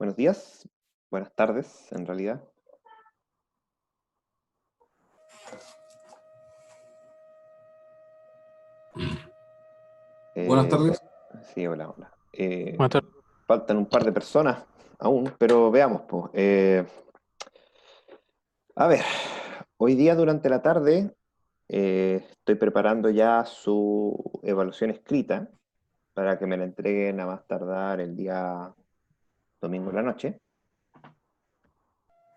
Buenos días, buenas tardes, en realidad. Buenas Eh, tardes. sí, hola, hola. Buenas tardes. Faltan un par de personas aún, pero veamos, pues. A ver, hoy día durante la tarde estoy preparando ya su evaluación escrita para que me la entreguen a más tardar el día domingo en la noche.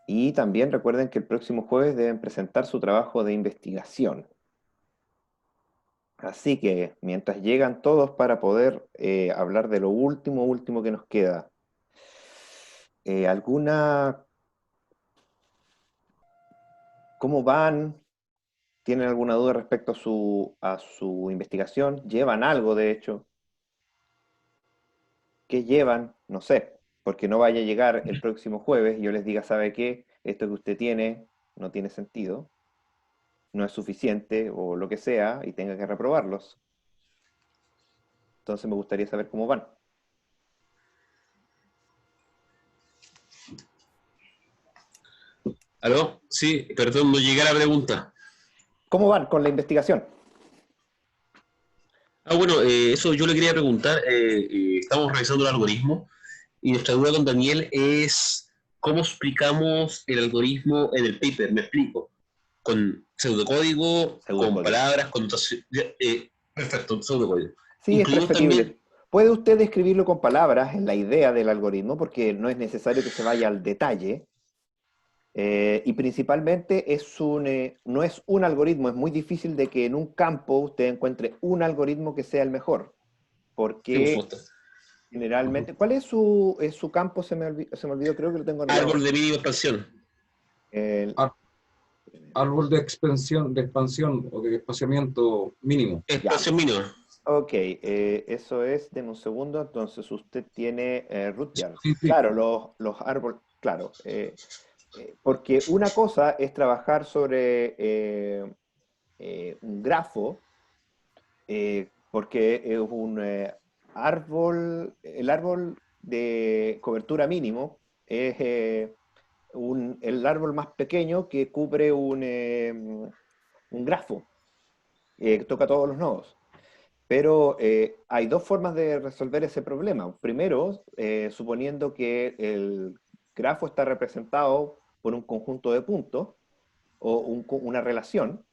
Y también recuerden que el próximo jueves deben presentar su trabajo de investigación. Así que mientras llegan todos para poder hablar de lo último que nos queda, ¿alguna, cómo van? ¿Tienen alguna duda respecto a su investigación? ¿Llevan algo, de hecho? ¿Qué llevan? No sé, porque no vaya a llegar el próximo jueves y yo les diga, ¿sabe qué? Esto que usted tiene no tiene sentido, no es suficiente o lo que sea y tenga que reprobarlos. Entonces me gustaría saber cómo van. ¿Aló? Sí, perdón, no llegué a la pregunta. ¿Cómo van con la investigación? Bueno, eso yo le quería preguntar. Estamos revisando el algoritmo y nuestra duda con Daniel es cómo explicamos el algoritmo en el paper. Me explico. Con pseudocódigo, con Pseudocódigo. palabras, con notación. Perfecto, pseudocódigo. Sí, es Incluimos preferible. también. Puede usted escribirlo con palabras en la idea del algoritmo, porque no es necesario que se vaya al detalle. Y principalmente no es un algoritmo, es muy difícil de que en un campo usted encuentre un algoritmo que sea el mejor, Sí, por porque supuesto. generalmente, ¿cuál es su campo? Se me olvidó, creo que lo tengo anotado. Árbol de mínima expansión. El- Ar- Árbol de expansión o de espaciamiento mínimo. ya, Expansión mínima. ok, eso es, denme un segundo, entonces usted tiene root yards. Sí, sí. Claro, los árboles, claro. Porque una cosa es trabajar sobre un grafo, porque es un árbol, el árbol de cobertura mínimo es el árbol más pequeño que cubre un grafo, que toca todos los nodos. Pero hay dos formas de resolver ese problema. Primero, suponiendo que el grafo está representado por un conjunto de puntos o una relación,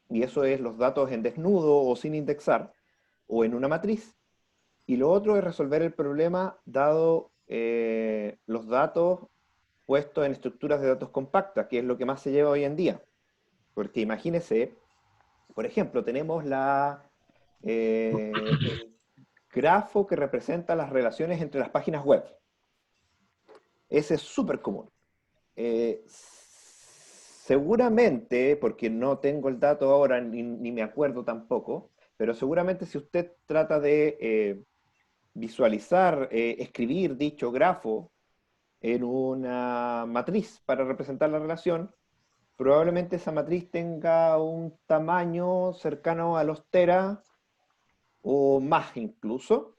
y eso es los datos en desnudo o sin indexar, o en una matriz. Y lo otro es resolver el problema dado los datos puestos en estructuras de datos compactas, que es lo que más se lleva hoy en día. Porque imagínese, por ejemplo, tenemos el grafo que representa las relaciones entre las páginas web. Ese es súper común. Seguramente, porque no tengo el dato ahora ni me acuerdo tampoco, pero seguramente si usted trata de visualizar, escribir dicho grafo en una matriz para representar la relación, probablemente esa matriz tenga un tamaño cercano a los tera o más incluso.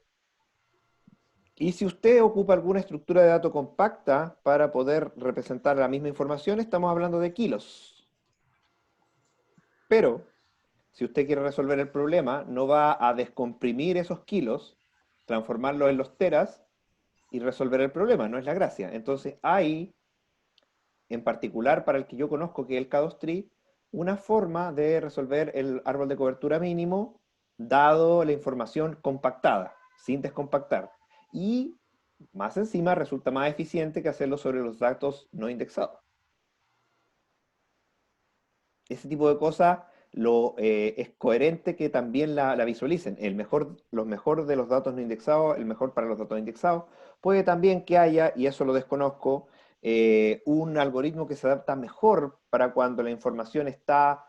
Y si usted ocupa alguna estructura de datos compacta para poder representar la misma información, estamos hablando de kilos. Pero si usted quiere resolver el problema, no va a descomprimir esos kilos, transformarlos en los teras y resolver el problema, no es la gracia. Entonces hay, en particular para el que yo conozco, que es el K2Tree, una forma de resolver el árbol de cobertura mínimo dado la información compactada, sin descompactar. Y más encima resulta más eficiente que hacerlo sobre los datos no indexados. Ese tipo de cosas es coherente que también la visualicen. Los mejor de los datos no indexados, el mejor para los datos indexados. Puede también que haya, y eso lo desconozco, un algoritmo que se adapta mejor para cuando la información está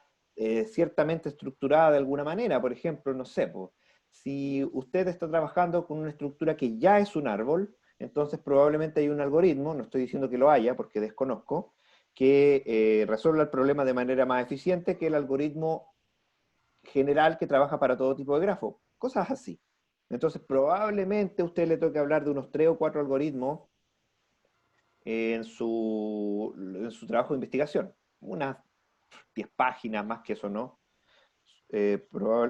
ciertamente estructurada de alguna manera. Por ejemplo, no sé, po, si usted está trabajando con una estructura que ya es un árbol, entonces probablemente hay un algoritmo, no estoy diciendo que lo haya porque desconozco, que resuelva el problema de manera más eficiente que el algoritmo general que trabaja para todo tipo de grafo. Cosas así. Entonces, probablemente a usted le toque hablar de unos 3 o 4 algoritmos en su trabajo de investigación. Unas 10 páginas, más que eso, ¿no?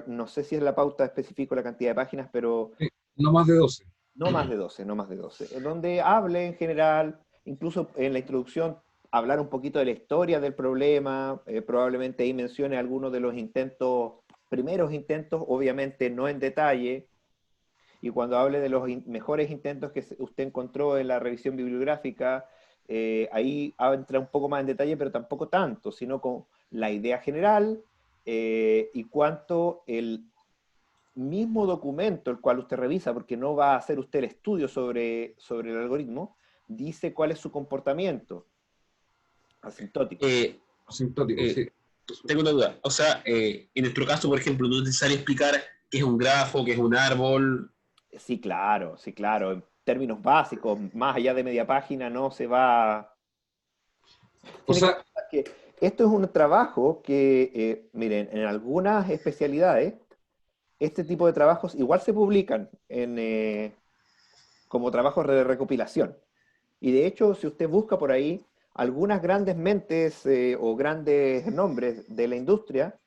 No sé si es la pauta específica la cantidad de páginas, pero Sí, no más de 12. no más de 12, no más de 12. En donde hable en general, incluso en la introducción, hablar un poquito de la historia del problema, probablemente ahí mencione algunos de los intentos, primeros intentos, obviamente no en detalle, y cuando hable de los mejores intentos que usted encontró en la revisión bibliográfica, ahí entra un poco más en detalle, pero tampoco tanto, sino con la idea general y cuánto el mismo documento, el cual usted revisa, porque no va a hacer usted el estudio sobre el algoritmo, dice cuál es su comportamiento asintótico. Eh, Asintótico, eh, sí. Tengo una duda. O sea, en nuestro caso, por ejemplo, no es necesario explicar qué es un grafo, qué es un árbol. Sí, claro, sí, claro. En términos básicos, más allá de media página, no se va. O Tiene que sea, pensar que esto es un trabajo que, miren, en algunas especialidades, este tipo de trabajos igual se publican como trabajos de recopilación. Y de hecho, si usted busca por ahí, algunas grandes mentes o grandes nombres de la industria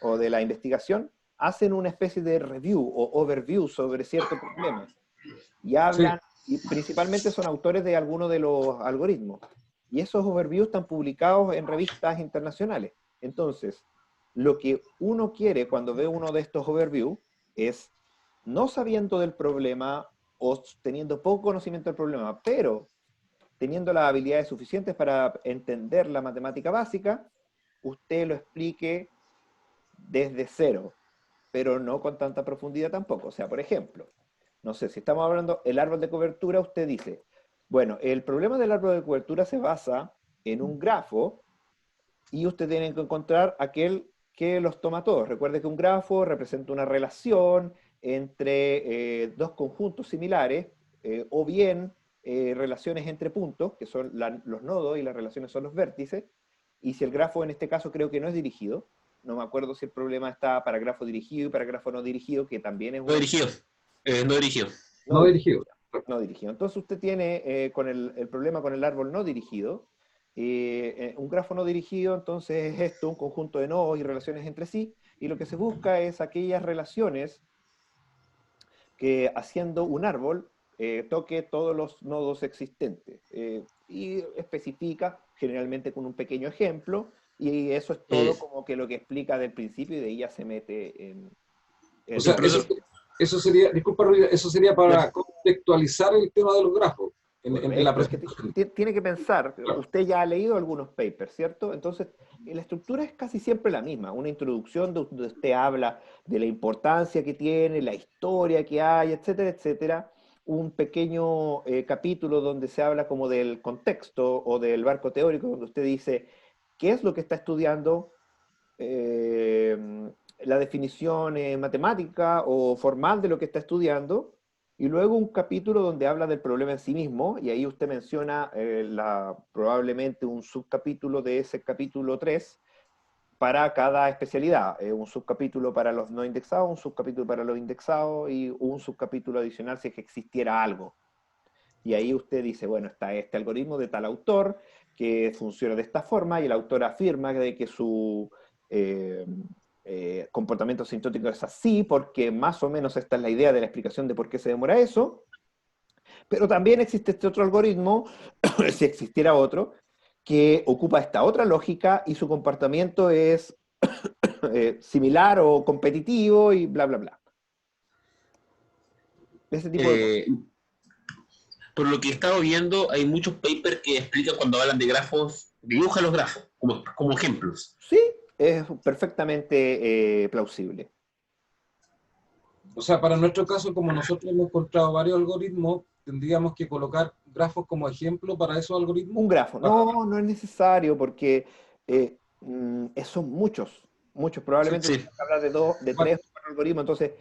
o de la investigación hacen una especie de review o overview sobre cierto problema y sí, hablan, y principalmente son autores de algunos de los algoritmos. Y esos overviews están publicados en revistas internacionales. Entonces, lo que uno quiere cuando ve uno de estos overviews es, no sabiendo del problema o teniendo poco conocimiento del problema, pero teniendo las habilidades suficientes para entender la matemática básica, usted lo explique desde cero, pero no con tanta profundidad tampoco. O sea, por ejemplo, no sé, si estamos hablando del árbol de cobertura, usted dice, bueno, el problema del árbol de cobertura se basa en un grafo y usted tiene que encontrar aquel que los toma todos. Recuerde que un grafo representa una relación entre dos conjuntos similares o bien relaciones entre puntos, que son los nodos y las relaciones son los vértices. Y si el grafo en este caso creo que no es dirigido, no me acuerdo si el problema está para grafo dirigido y para grafo no dirigido, que también es No una... dirigido. No dirigido. No no dirigido. dirigido. No dirigido. Entonces usted tiene con el problema con el árbol no dirigido, un grafo no dirigido, entonces es esto, un conjunto de nodos y relaciones entre sí, y lo que se busca es aquellas relaciones que haciendo un árbol toque todos los nodos existentes, y especifica generalmente con un pequeño ejemplo, y eso es todo Eh, como que lo que explica del principio y de ahí ya se mete O en sea, profesor, eso sería, disculpa, Rubio, eso sería ya, para contextualizar el tema de los grafos en la Correcto, es que presentación. tiene que pensar, Claro. usted ya ha leído algunos papers, ¿cierto? Entonces, la estructura es casi siempre la misma, una introducción donde usted habla de la importancia que tiene, la historia que hay, etcétera, etcétera, un pequeño capítulo donde se habla como del contexto o del marco teórico, donde usted dice qué es lo que está estudiando, eh, la definición matemática o formal de lo que está estudiando, y luego un capítulo donde habla del problema en sí mismo, y ahí usted menciona probablemente un subcapítulo de ese capítulo 3 para cada especialidad, un subcapítulo para los no indexados, un subcapítulo para los indexados y un subcapítulo adicional si es que existiera algo. Y ahí usted dice, bueno, está este algoritmo de tal autor que funciona de esta forma y el autor afirma de que su eh, comportamiento asintótico es así porque más o menos esta es la idea de la explicación de por qué se demora eso, pero también existe este otro algoritmo, si existiera otro, que ocupa esta otra lógica y su comportamiento es similar o competitivo y bla, bla, bla. Ese tipo de cosas. eh, por lo que he estado viendo, hay muchos papers que explican cuando hablan de grafos, dibujan los grafos como ejemplos. Sí, es perfectamente plausible. O sea, para nuestro caso, como nosotros hemos encontrado varios algoritmos, tendríamos que colocar grafos como ejemplo para esos algoritmos. Un grafo. Para- No, no es necesario porque son muchos, muchos. sí, Probablemente Sí. tengas que hablar de dos, de igual, tres o cuatro algoritmos. Entonces,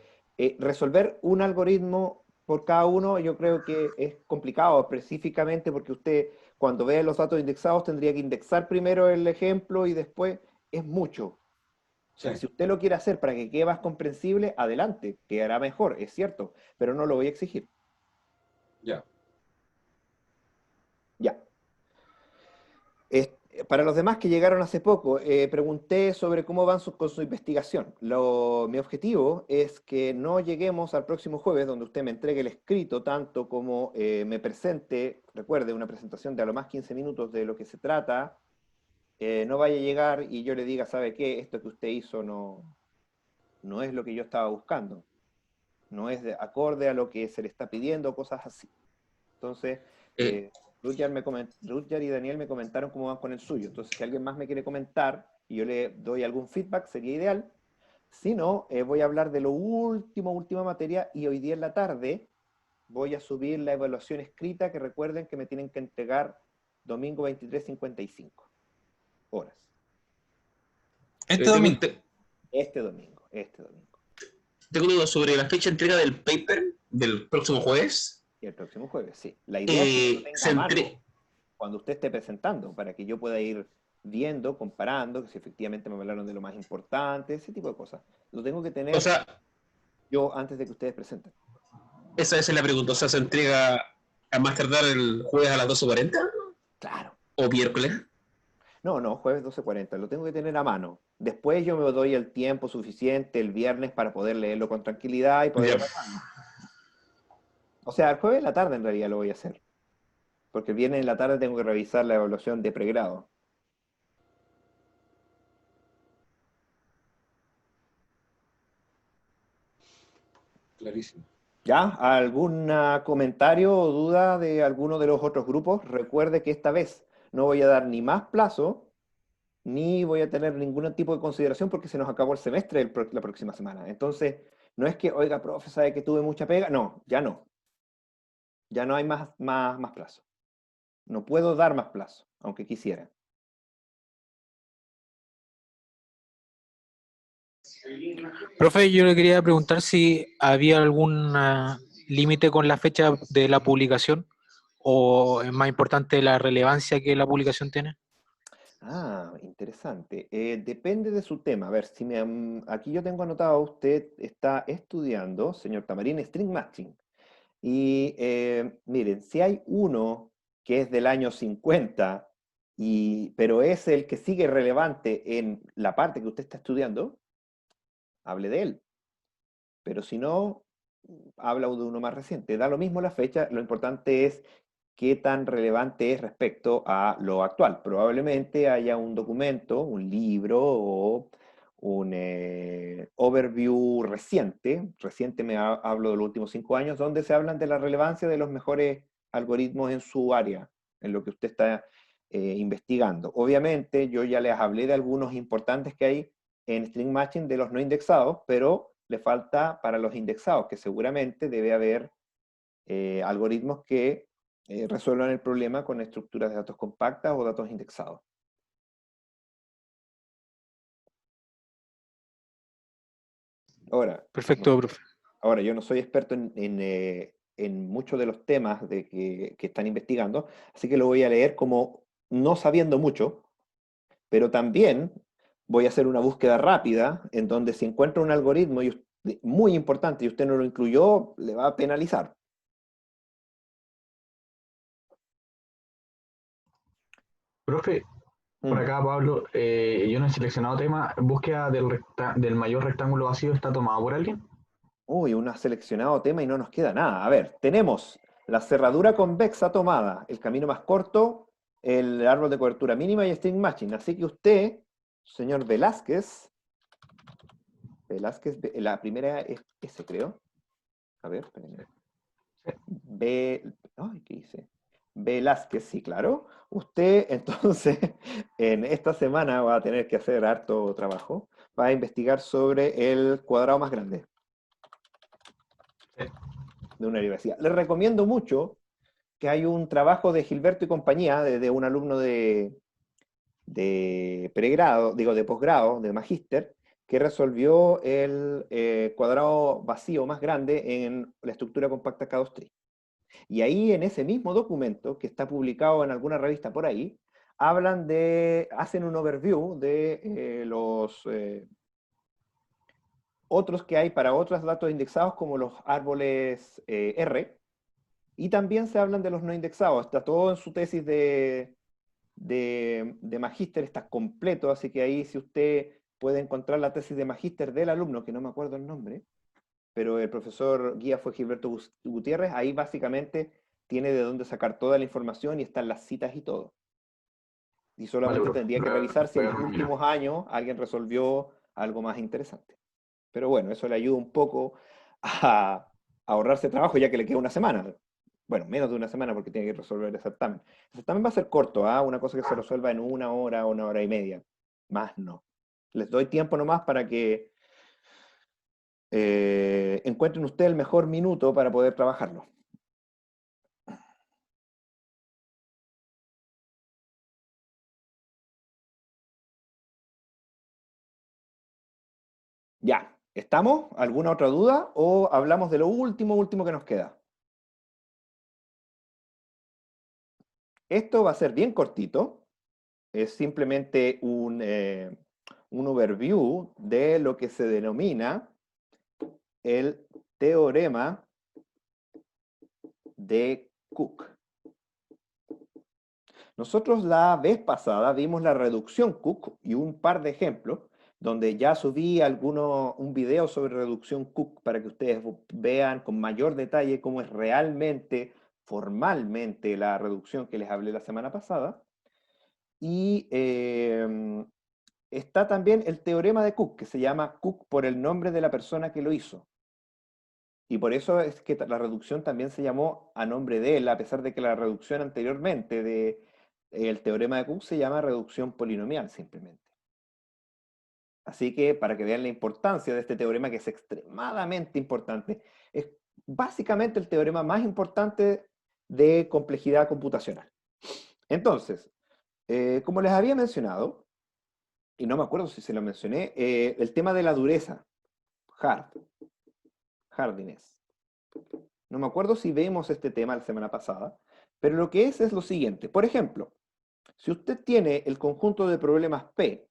resolver un algoritmo por cada uno yo creo que es complicado, específicamente porque usted cuando ve los datos indexados tendría que indexar primero el ejemplo y después es mucho. O sí, sea, si usted lo quiere hacer para que quede más comprensible, adelante, quedará mejor, es cierto, pero no lo voy a exigir. ya. Ya. Para los demás que llegaron hace poco, pregunté sobre cómo van con su investigación. Mi objetivo es que no lleguemos al próximo jueves, donde usted me entregue el escrito, tanto como me presente, recuerde, una presentación de a lo más 15 minutos de lo que se trata. No vaya a llegar y yo le diga, ¿sabe qué? Esto que usted hizo no es lo que yo estaba buscando. No es acorde a lo que se le está pidiendo, cosas así. Entonces, Rutger y Daniel me comentaron cómo van con el suyo. Entonces, si alguien más me quiere comentar y yo le doy algún feedback, sería ideal. Si no, voy a hablar de lo última materia, y hoy día en la tarde voy a subir la evaluación escrita, que recuerden que me tienen que entregar domingo 23:55 horas. Este domingo. Este domingo. Tengo una duda sobre la fecha de entrega del paper del próximo jueves. Y el próximo jueves, sí. La idea es que lo tenga se a mano cuando usted esté presentando, para que yo pueda ir viendo, comparando, que si efectivamente me hablaron de lo más importante, ese tipo de cosas. Lo tengo que tener, O sea, yo antes de que ustedes presenten. esa es la pregunta. O sea, ¿se entrega a más tardar el jueves a las 12:40? Claro. ¿O miércoles? No, jueves 12:40, lo tengo que tener a mano. Después yo me doy el tiempo suficiente el viernes para poder leerlo con tranquilidad y poder... O sea, el jueves en la tarde en realidad lo voy a hacer. Porque el viernes en la tarde tengo que revisar la evaluación de pregrado. Clarísimo. ¿Ya? ¿Algún comentario o duda de alguno de los otros grupos? Recuerde que esta vez no voy a dar ni más plazo, ni voy a tener ningún tipo de consideración porque se nos acabó el semestre la próxima semana. Entonces, no es que, oiga, profe, sabe que tuve mucha pega. No, ya no. Ya no hay más plazo. No puedo dar más plazo, aunque quisiera. Profe, yo le quería preguntar si había algún límite con la fecha de la publicación, o es más importante la relevancia que la publicación tiene. Ah, interesante. Depende de su tema. A ver, si aquí yo tengo anotado, usted está estudiando, señor Tamarín, string matching. Y miren, si hay uno que es del año 50, pero es el que sigue relevante en la parte que usted está estudiando, hable de él. Pero si no, habla de uno más reciente. Da lo mismo la fecha, lo importante es qué tan relevante es respecto a lo actual. Probablemente haya un documento, un libro o un overview reciente hablo de los últimos 5 años, donde se hablan de la relevancia de los mejores algoritmos en su área, en lo que usted está investigando. Obviamente, yo ya les hablé de algunos importantes que hay en string matching de los no indexados, pero le falta para los indexados, que seguramente debe haber algoritmos que resuelvan el problema con estructuras de datos compactas o datos indexados. Ahora, Perfecto, profe. Ahora, yo no soy experto en muchos de los temas que están investigando, así que lo voy a leer como no sabiendo mucho, pero también voy a hacer una búsqueda rápida en donde si encuentro un algoritmo muy importante y usted no lo incluyó, le va a penalizar. Profe, por acá Pablo, yo no he seleccionado tema. ¿Búsqueda del mayor rectángulo vacío está tomado por alguien? Uy, un seleccionado tema y no nos queda nada. A ver, tenemos la cerradura convexa tomada, el camino más corto, el árbol de cobertura mínima y string matching. Así que usted, señor Velázquez, la primera es ese, creo. A ver, espérenme. ¿Qué dice? Velázquez, sí, claro. Usted, entonces, en esta semana va a tener que hacer harto trabajo. Va a investigar sobre el cuadrado más grande de una universidad. Les recomiendo mucho que hay un trabajo de Gilberto y compañía, de un alumno de pregrado, digo, de posgrado, de magíster, que resolvió el cuadrado vacío más grande en la estructura compacta K2-Tree. Y ahí, en ese mismo documento, que está publicado en alguna revista por ahí, hacen un overview de los otros que hay para otros datos indexados, como los árboles R, y también se hablan de los no indexados. Está todo en su tesis de de magíster está completo, así que ahí si usted puede encontrar la tesis de magíster del alumno, que no me acuerdo el nombre, pero el profesor guía fue Gilberto Gutiérrez, ahí básicamente tiene de dónde sacar toda la información y están las citas y todo. Y solamente Vale, tendría que profe. revisar si en los Pero, últimos años alguien resolvió algo más interesante. Pero bueno, eso le ayuda un poco a ahorrarse trabajo ya que le queda una semana. Bueno, menos de una semana porque tiene que resolver el certamen. El certamen va a ser corto, ¿ah? Una cosa que se resuelva en una hora y media. Más no. Les doy tiempo nomás para que encuentren ustedes el mejor minuto para poder trabajarlo. Ya, ¿estamos? ¿Alguna otra duda? ¿O hablamos de lo último que nos queda? Esto va a ser bien cortito. Es simplemente un overview de lo que se denomina el teorema de Cook. Nosotros la vez pasada vimos la reducción Cook y un par de ejemplos, donde ya subí un video sobre reducción Cook para que ustedes vean con mayor detalle cómo es realmente, formalmente, la reducción que les hablé la semana pasada. Y está también el teorema de Cook, que se llama Cook por el nombre de la persona que lo hizo. Y por eso es que la reducción también se llamó a nombre de él, a pesar de que la reducción anteriormente del teorema de Cook se llama reducción polinomial simplemente. Así que para que vean la importancia de este teorema, que es extremadamente importante, es básicamente el teorema más importante de complejidad computacional. Entonces, como les había mencionado, y no me acuerdo si se lo mencioné, el tema de la dureza, hardiness. No me acuerdo si vimos este tema la semana pasada, pero lo que es lo siguiente. Por ejemplo, si usted tiene el conjunto de problemas P,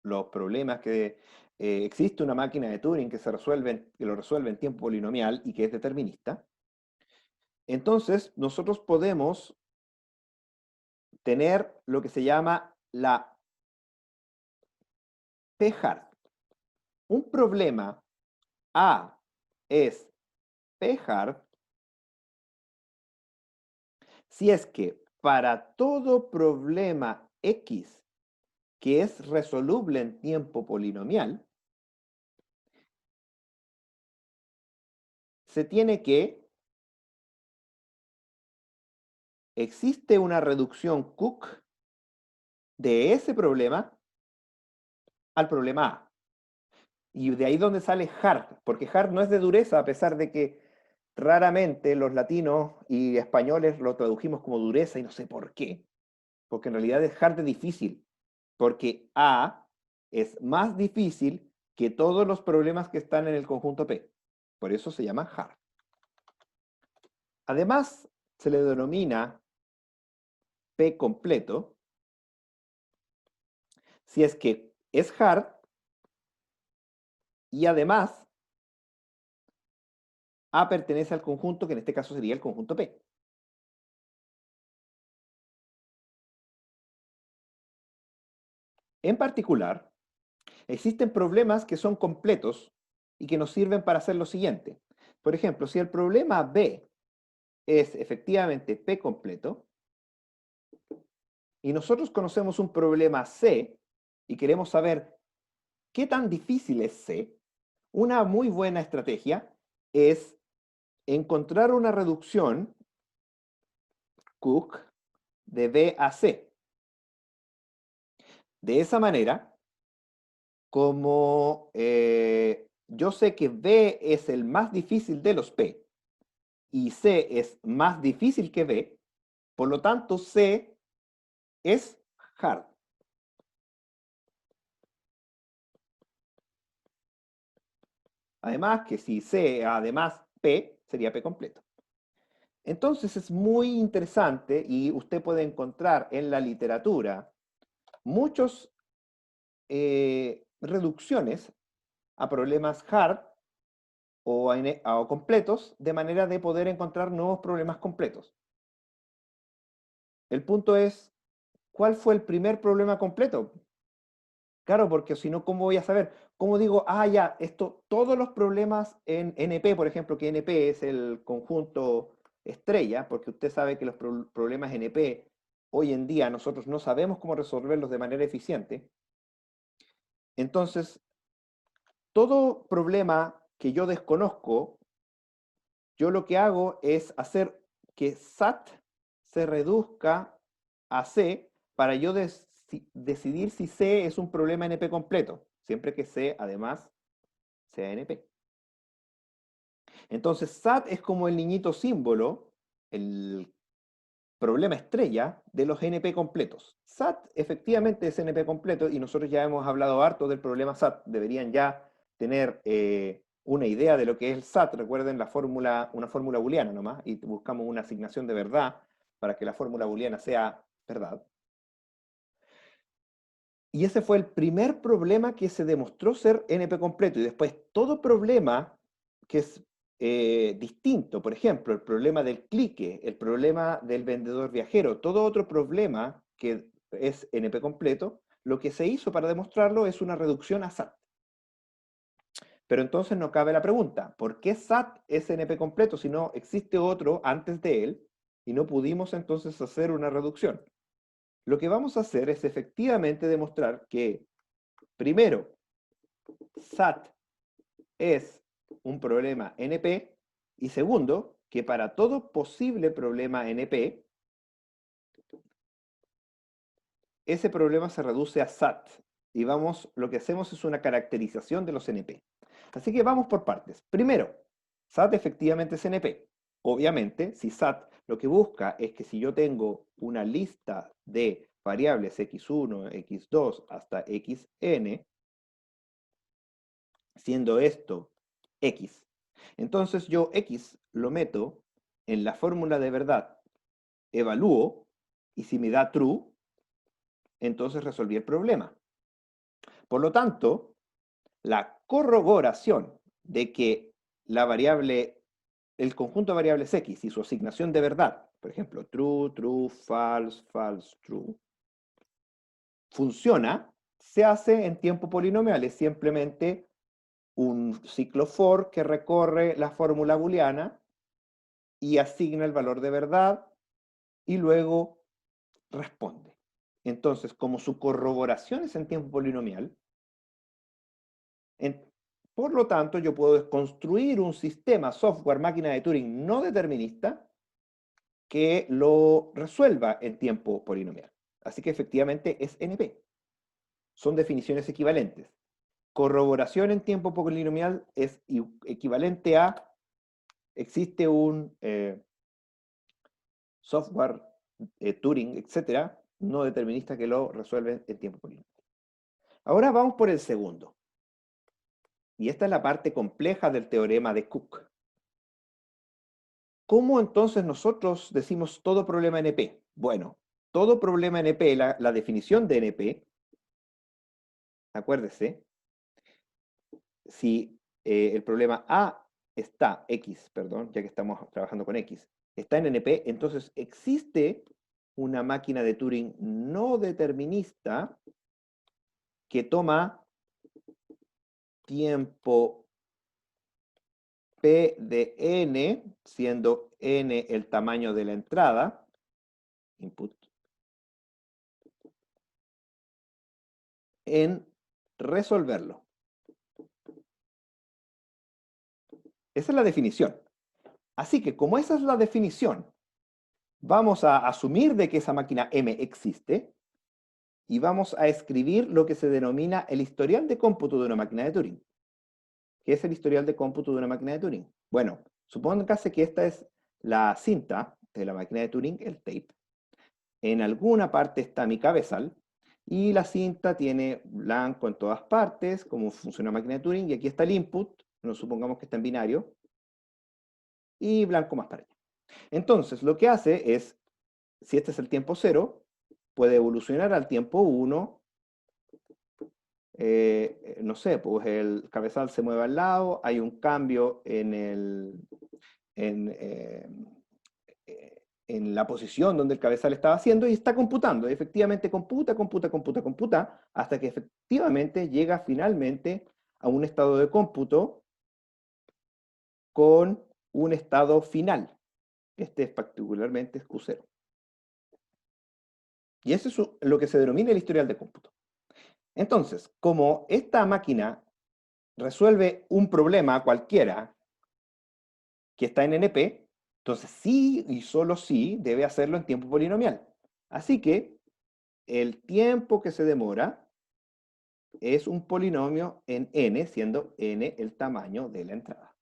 los problemas que existe una máquina de Turing que lo resuelve en tiempo polinomial y que es determinista, entonces nosotros podemos tener lo que se llama la P-hard. Un problema A es P-hard si es que para todo problema X que es resoluble en tiempo polinomial, se tiene que existe una reducción Cook de ese problema al problema A. Y de ahí donde sale hard, porque hard no es de dureza, a pesar de que raramente los latinos y españoles lo tradujimos como dureza y no sé por qué. Porque en realidad es hard de difícil, porque A es más difícil que todos los problemas que están en el conjunto P. Por eso se llama hard. Además, se le denomina P completo si es que es hard y además A pertenece al conjunto, que en este caso sería el conjunto P. En particular, existen problemas que son completos y que nos sirven para hacer lo siguiente. Por ejemplo, si el problema B es efectivamente P completo, y nosotros conocemos un problema C y queremos saber qué tan difícil es C, una muy buena estrategia es encontrar una reducción Cook de B a C. De esa manera, como yo sé que B es el más difícil de los P y C es más difícil que B, por lo tanto C es hard. Además que si C además P, sería P completo. Entonces es muy interesante y usted puede encontrar en la literatura muchas reducciones a problemas hard o completos de manera de poder encontrar nuevos problemas completos. El punto es, cuál fue el primer problema completo. Claro, porque si no, ¿cómo voy a saber? ¿Cómo digo, ya, todos los problemas en NP, por ejemplo, que NP es el conjunto estrella, porque usted sabe que los problemas NP, hoy en día nosotros no sabemos cómo resolverlos de manera eficiente. Entonces, todo problema que yo desconozco, yo lo que hago es hacer que SAT se reduzca a C para yo decidir si C es un problema NP completo, siempre que C además sea NP. Entonces SAT es como el niñito símbolo, el problema estrella de los NP completos. SAT efectivamente es NP completo y nosotros ya hemos hablado harto del problema SAT. Deberían ya tener una idea de lo que es el SAT. Recuerden una fórmula booleana nomás, y buscamos una asignación de verdad para que la fórmula booleana sea verdad. Y ese fue el primer problema que se demostró ser NP completo. Y después todo problema que es distinto, por ejemplo, el problema del clique, el problema del vendedor viajero, todo otro problema que es NP completo, lo que se hizo para demostrarlo es una reducción a SAT. Pero entonces no cabe la pregunta, ¿por qué SAT es NP completo si no existe otro antes de él y no pudimos entonces hacer una reducción? Lo que vamos a hacer es efectivamente demostrar que, primero, SAT es un problema NP, y segundo, que para todo posible problema NP, ese problema se reduce a SAT. Y lo que hacemos es una caracterización de los NP. Así que vamos por partes. Primero, SAT efectivamente es NP. Obviamente, si SAT lo que busca es que si yo tengo una lista de variables x1, x2 hasta xn, siendo esto x, entonces yo x lo meto en la fórmula de verdad, evalúo, y si me da true, entonces resolví el problema. Por lo tanto, la corroboración de que el conjunto de variables x y su asignación de verdad, por ejemplo, true, true, false, false, true, funciona, se hace en tiempo polinomial. Es simplemente un ciclo for que recorre la fórmula booleana y asigna el valor de verdad y luego responde. Entonces, como su corroboración es en tiempo polinomial, por lo tanto, yo puedo construir un sistema software máquina de Turing no determinista que lo resuelva en tiempo polinomial. Así que efectivamente es NP. Son definiciones equivalentes. Corroboración en tiempo polinomial es equivalente a existe un software Turing, etcétera, no determinista que lo resuelve en tiempo polinomial. Ahora vamos por el segundo. Y esta es la parte compleja del teorema de Cook. ¿Cómo entonces nosotros decimos todo problema NP? Bueno, todo problema NP, la definición de NP, acuérdese, si el problema A está, X, perdón, ya que estamos trabajando con X, está en NP, entonces existe una máquina de Turing no determinista que toma tiempo P de n, siendo n el tamaño de la entrada, input, en resolverlo. Esa es la definición. Así que como esa es la definición, vamos a asumir de que esa máquina M existe y vamos a escribir lo que se denomina el historial de cómputo de una máquina de Turing. ¿Qué es el historial de cómputo de una máquina de Turing? Bueno, supóngase que esta es la cinta de la máquina de Turing, el tape. En alguna parte está mi cabezal y la cinta tiene blanco en todas partes, como funciona una máquina de Turing, y aquí está el input, nos supongamos que está en binario, y blanco más para allá. Entonces, lo que hace es, si este es el tiempo 0, puede evolucionar al tiempo 1, no sé, pues el cabezal se mueve al lado, hay un cambio en en la posición donde el cabezal estaba haciendo y está computando. Y efectivamente computa, hasta que efectivamente llega finalmente a un estado de cómputo con un estado final. Este es particularmente es Q0. Y eso es lo que se denomina el historial de cómputo. Entonces, como esta máquina resuelve un problema cualquiera que está en NP, entonces sí y solo sí debe hacerlo en tiempo polinomial. Así que el tiempo que se demora es un polinomio en n, siendo n el tamaño de la entrada.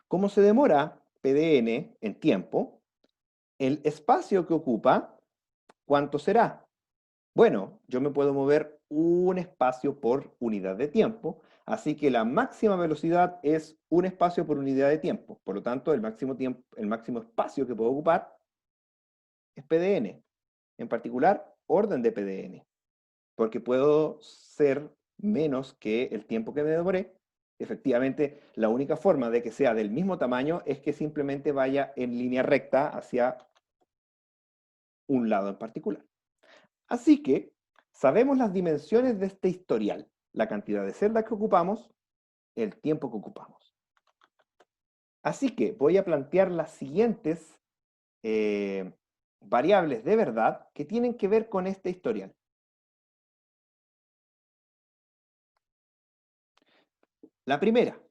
Como se demora P de n en tiempo, el espacio que ocupa, ¿cuánto será? Bueno, yo me puedo mover un espacio por unidad de tiempo, así que la máxima velocidad es un espacio por unidad de tiempo. Por lo tanto, el máximo espacio que puedo ocupar es P de n. En particular, orden de P de n. Porque puedo ser menos que el tiempo que me demoré. Efectivamente, la única forma de que sea del mismo tamaño es que simplemente vaya en línea recta hacia un lado en particular. Así que sabemos las dimensiones de este historial, la cantidad de celdas que ocupamos, el tiempo que ocupamos. Así que voy a plantear las siguientes variables de verdad que tienen que ver con este historial. La primera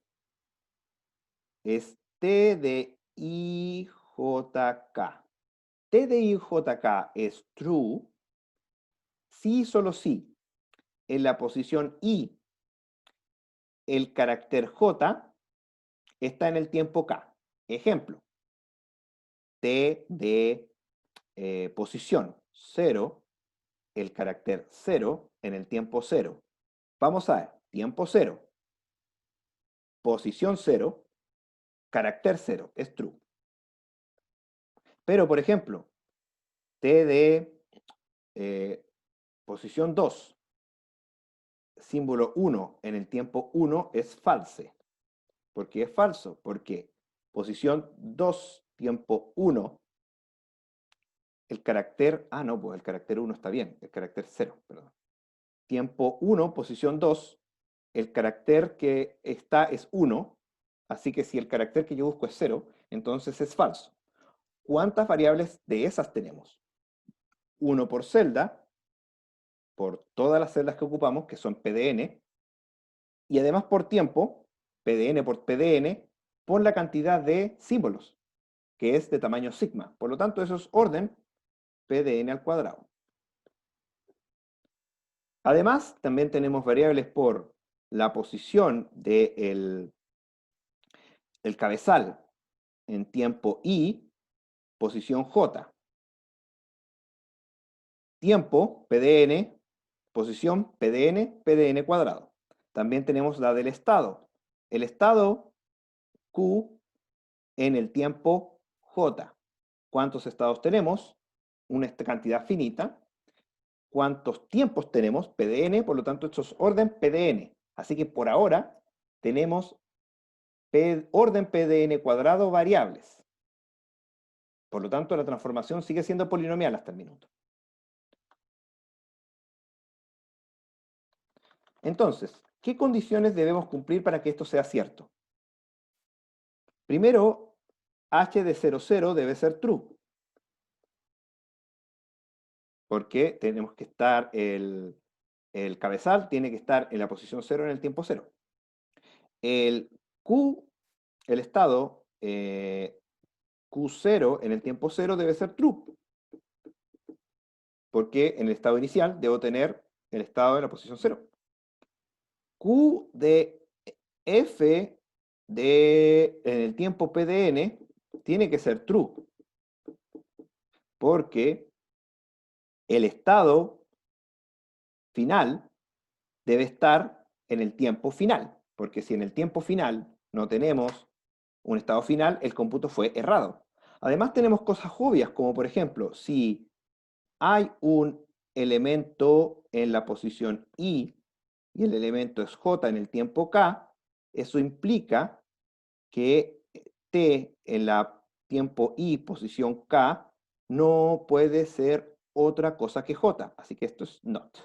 es T de IJK. T de IJK es true si y solo si en la posición I el carácter J está en el tiempo K. Ejemplo, T de posición 0, el carácter 0 en el tiempo 0. Vamos a ver, tiempo 0, posición 0, carácter 0, es true. Pero, por ejemplo, T de posición 2, símbolo 1 en el tiempo 1 es false. ¿Por qué es falso? Porque posición 2, tiempo 1, el carácter, pues el carácter 1 está bien, el carácter 0, perdón. Tiempo 1, posición 2, el carácter que está es 1, así que si el carácter que yo busco es 0, entonces es falso. ¿Cuántas variables de esas tenemos? 1 por celda, por todas las celdas que ocupamos, que son PDN, y además por tiempo, PDN por PDN, por la cantidad de símbolos, que es de tamaño sigma. Por lo tanto, eso es orden PDN al cuadrado. Además, también tenemos variables por la posición del cabezal en tiempo I, posición J. Tiempo, PDN, posición PDN, PDN cuadrado. También tenemos la del estado. El estado Q en el tiempo J. ¿Cuántos estados tenemos? Una cantidad finita. ¿Cuántos tiempos tenemos? PDN, por lo tanto esto es orden PDN. Así que por ahora tenemos orden PDN cuadrado variables. Por lo tanto la transformación sigue siendo polinomial hasta el minuto. Entonces, ¿qué condiciones debemos cumplir para que esto sea cierto? Primero, h de 0, 0 debe ser true. Porque tenemos que estar, el cabezal tiene que estar en la posición 0 en el tiempo 0. El Q, el estado Q0 en el tiempo 0 debe ser true. Porque en el estado inicial debo tener el estado en la posición 0. Q de F en el tiempo PDN tiene que ser true. Porque el estado final debe estar en el tiempo final. Porque si en el tiempo final no tenemos un estado final, el cómputo fue errado. Además tenemos cosas obvias, como por ejemplo, si hay un elemento en la posición I y el elemento es J en el tiempo K, eso implica que T en la tiempo I, posición K, no puede ser otra cosa que J. Así que esto es not.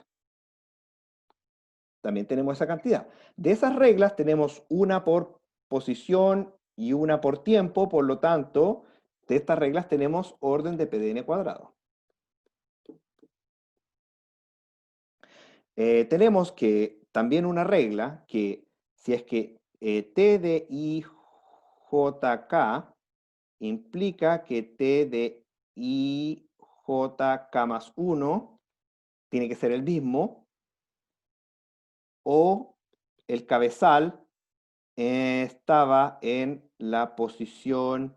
También tenemos esa cantidad. De esas reglas tenemos una por posición y una por tiempo, por lo tanto, de estas reglas tenemos orden de PDN cuadrado. Tenemos que también una regla que si es que T de IJK implica que T de IJK más 1 tiene que ser el mismo, o el cabezal estaba en la posición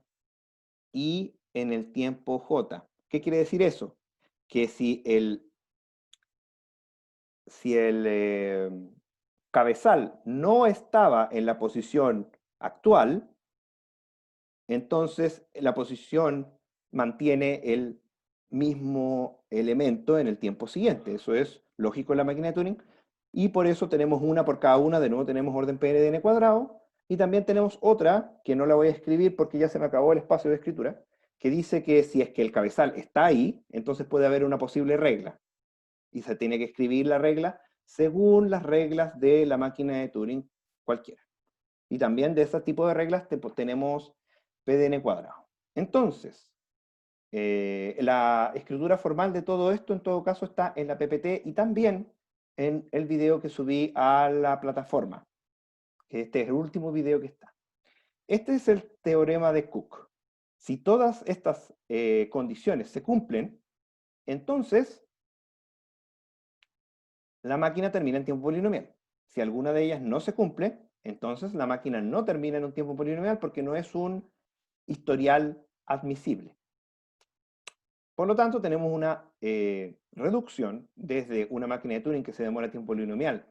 I en el tiempo J. ¿Qué quiere decir eso? Que si el cabezal no estaba en la posición actual, entonces la posición mantiene el mismo elemento en el tiempo siguiente. Eso es lógico en la máquina de Turing. Y por eso tenemos una por cada una. De nuevo tenemos orden PDN cuadrado. Y también tenemos otra, que no la voy a escribir porque ya se me acabó el espacio de escritura, que dice que si es que el cabezal está ahí, entonces puede haber una posible regla. Y se tiene que escribir la regla según las reglas de la máquina de Turing cualquiera. Y también de ese tipo de reglas tenemos PDN cuadrado. Entonces, la escritura formal de todo esto, en todo caso, está en la PPT y también en el video que subí a la plataforma. Este es el último video que está. Este es el teorema de Cook. Si todas estas condiciones se cumplen, entonces la máquina termina en tiempo polinomial. Si alguna de ellas no se cumple, entonces la máquina no termina en un tiempo polinomial porque no es un historial admisible. Por lo tanto, tenemos una reducción desde una máquina de Turing que se demora tiempo polinomial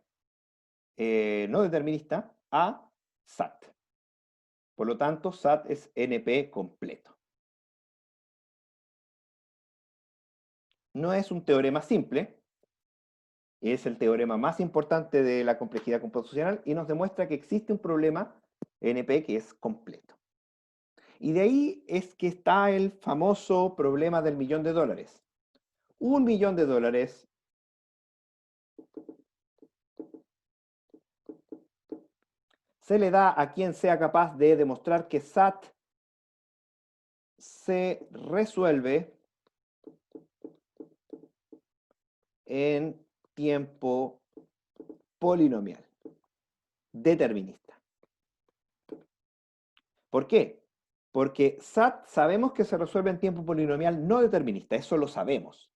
no determinista a SAT. Por lo tanto, SAT es NP completo. No es un teorema simple, es el teorema más importante de la complejidad computacional y nos demuestra que existe un problema NP que es completo. Y de ahí es que está el famoso problema del $1.000.000. $1.000.000 se le da a quien sea capaz de demostrar que SAT se resuelve en tiempo polinomial determinista. ¿Por qué? Porque SAT sabemos que se resuelve en tiempo polinomial no determinista, eso lo sabemos.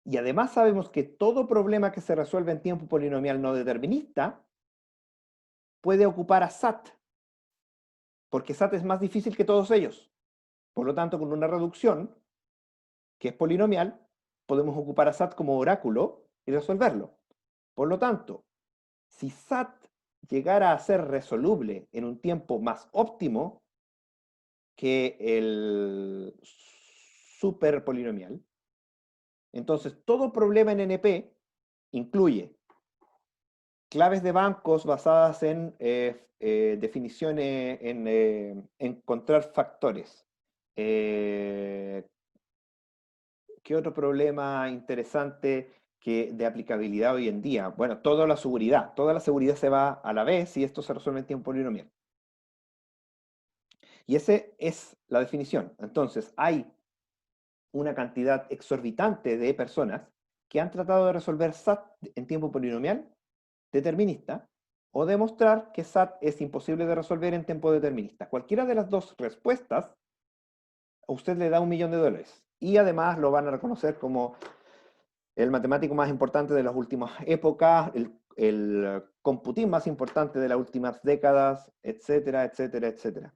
Y además sabemos que todo problema que se resuelve en tiempo polinomial no determinista puede ocupar a SAT, porque SAT es más difícil que todos ellos. Por lo tanto, con una reducción, que es polinomial, podemos ocupar a SAT como oráculo y resolverlo. Por lo tanto, si SAT llegara a ser resoluble en un tiempo más óptimo que el superpolinomial, entonces todo problema en NP incluye claves de bancos basadas en definiciones, en encontrar factores. ¿Qué otro problema interesante de aplicabilidad hoy en día? Bueno, toda la seguridad se va a la vez si esto se resuelve en tiempo polinomial. Y esa es la definición. Entonces, hay una cantidad exorbitante de personas que han tratado de resolver SAT en tiempo polinomial determinista o demostrar que SAT es imposible de resolver en tiempo determinista. Cualquiera de las dos respuestas, a usted le da $1.000.000. Y además lo van a reconocer como el matemático más importante de las últimas épocas, el computín más importante de las últimas décadas, etcétera, etcétera, etcétera.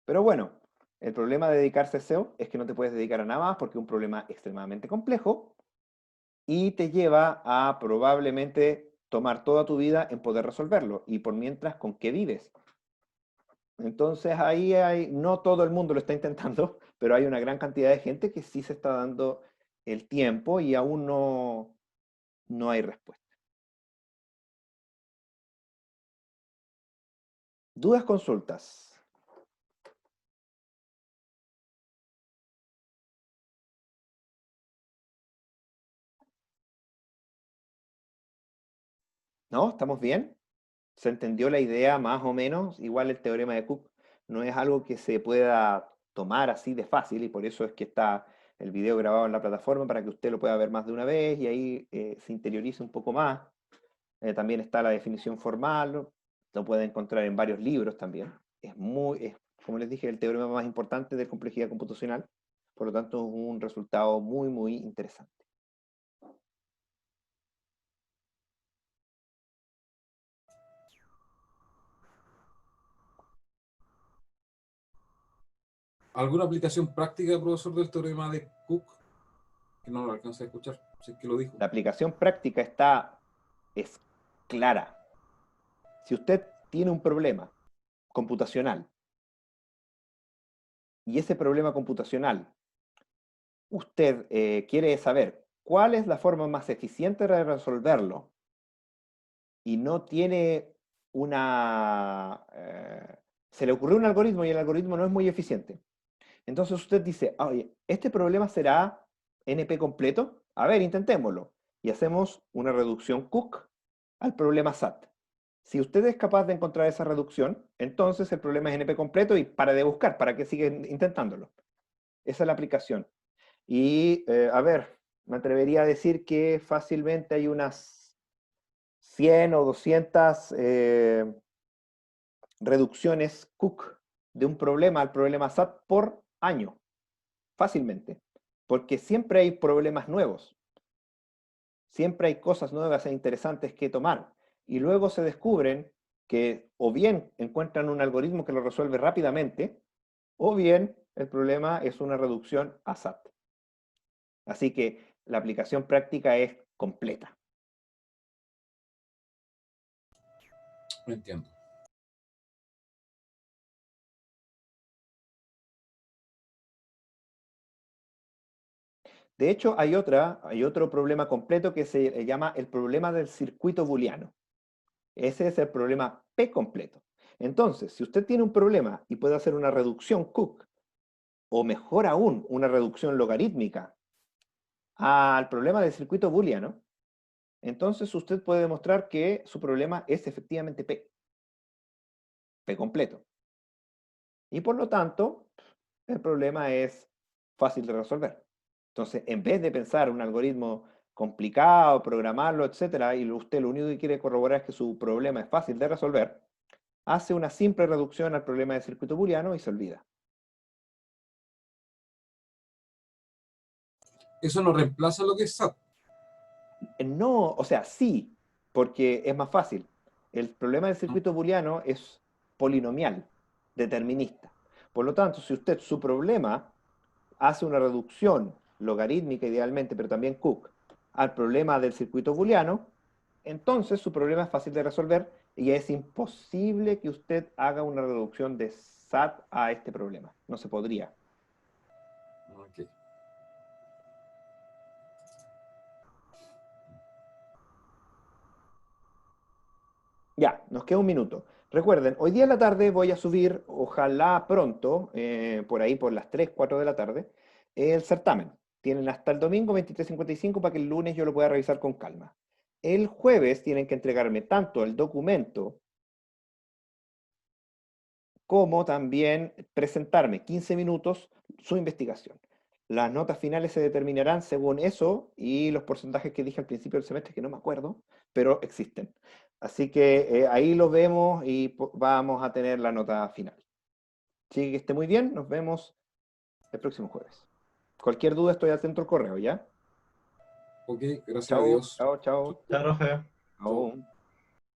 Pero bueno, el problema de dedicarse a SEO es que no te puedes dedicar a nada más porque es un problema extremadamente complejo y te lleva a probablemente tomar toda tu vida en poder resolverlo. Y por mientras, ¿con qué vives? Entonces ahí no todo el mundo lo está intentando, pero hay una gran cantidad de gente que sí se está dando el tiempo y aún no hay respuesta. ¿Dudas, consultas? ¿No? ¿Estamos bien? ¿Se entendió la idea más o menos? Igual el teorema de Cook no es algo que se pueda tomar así de fácil y por eso es que está el video grabado en la plataforma para que usted lo pueda ver más de una vez y ahí se interiorice un poco más. También está la definición formal, lo puede encontrar en varios libros también. Como les dije, el teorema más importante de complejidad computacional, por lo tanto es un resultado muy, muy interesante. ¿Alguna aplicación práctica, profesor, del teorema de Cook? Que no lo alcancé a escuchar, si es que lo dijo. La aplicación práctica es clara. Si usted tiene un problema computacional y ese problema computacional usted quiere saber cuál es la forma más eficiente de resolverlo y no tiene se le ocurrió un algoritmo y el algoritmo no es muy eficiente. Entonces usted dice, oye, ¿este problema será NP completo? A ver, intentémoslo. Y hacemos una reducción Cook al problema SAT. Si usted es capaz de encontrar esa reducción, entonces el problema es NP completo y para de buscar, ¿para qué sigue intentándolo? Esa es la aplicación. Y, a ver, me atrevería a decir que fácilmente hay unas 100 o 200 reducciones Cook de un problema al problema SAT por año. Fácilmente. Porque siempre hay problemas nuevos. Siempre hay cosas nuevas e interesantes que tomar. Y luego se descubren que o bien encuentran un algoritmo que lo resuelve rápidamente, o bien el problema es una reducción a SAT. Así que la aplicación práctica es completa. No entiendo. De hecho, hay otro problema completo que se llama el problema del circuito booleano. Ese es el problema P completo. Entonces, si usted tiene un problema y puede hacer una reducción Cook, o mejor aún, una reducción logarítmica al problema del circuito booleano, entonces usted puede demostrar que su problema es efectivamente P completo. Y por lo tanto, el problema es fácil de resolver. Entonces, en vez de pensar un algoritmo complicado, programarlo, etcétera, y usted lo único que quiere corroborar es que su problema es fácil de resolver, hace una simple reducción al problema del circuito booleano y se olvida. Eso no reemplaza lo que es SAT. No, o sea, sí, porque es más fácil. El problema del circuito booleano es polinomial, determinista. Por lo tanto, si usted su problema hace una reducción logarítmica idealmente, pero también Cook, al problema del circuito booleano, entonces su problema es fácil de resolver y es imposible que usted haga una reducción de SAT a este problema. No se podría. Okay. Ya, nos queda un minuto. Recuerden, hoy día en la tarde voy a subir, ojalá pronto, por ahí por las 3, 4 de la tarde, el certamen. Tienen hasta el domingo 23:55 para que el lunes yo lo pueda revisar con calma. El jueves tienen que entregarme tanto el documento como también presentarme 15 minutos su investigación. Las notas finales se determinarán según eso y los porcentajes que dije al principio del semestre, que no me acuerdo, pero existen. Así que ahí lo vemos y vamos a tener la nota final. Así que esté muy bien, nos vemos el próximo jueves. Cualquier duda estoy atento al correo, ¿ya? Ok, gracias a Chao, Dios. chao, chao. Claro, profe. Chao.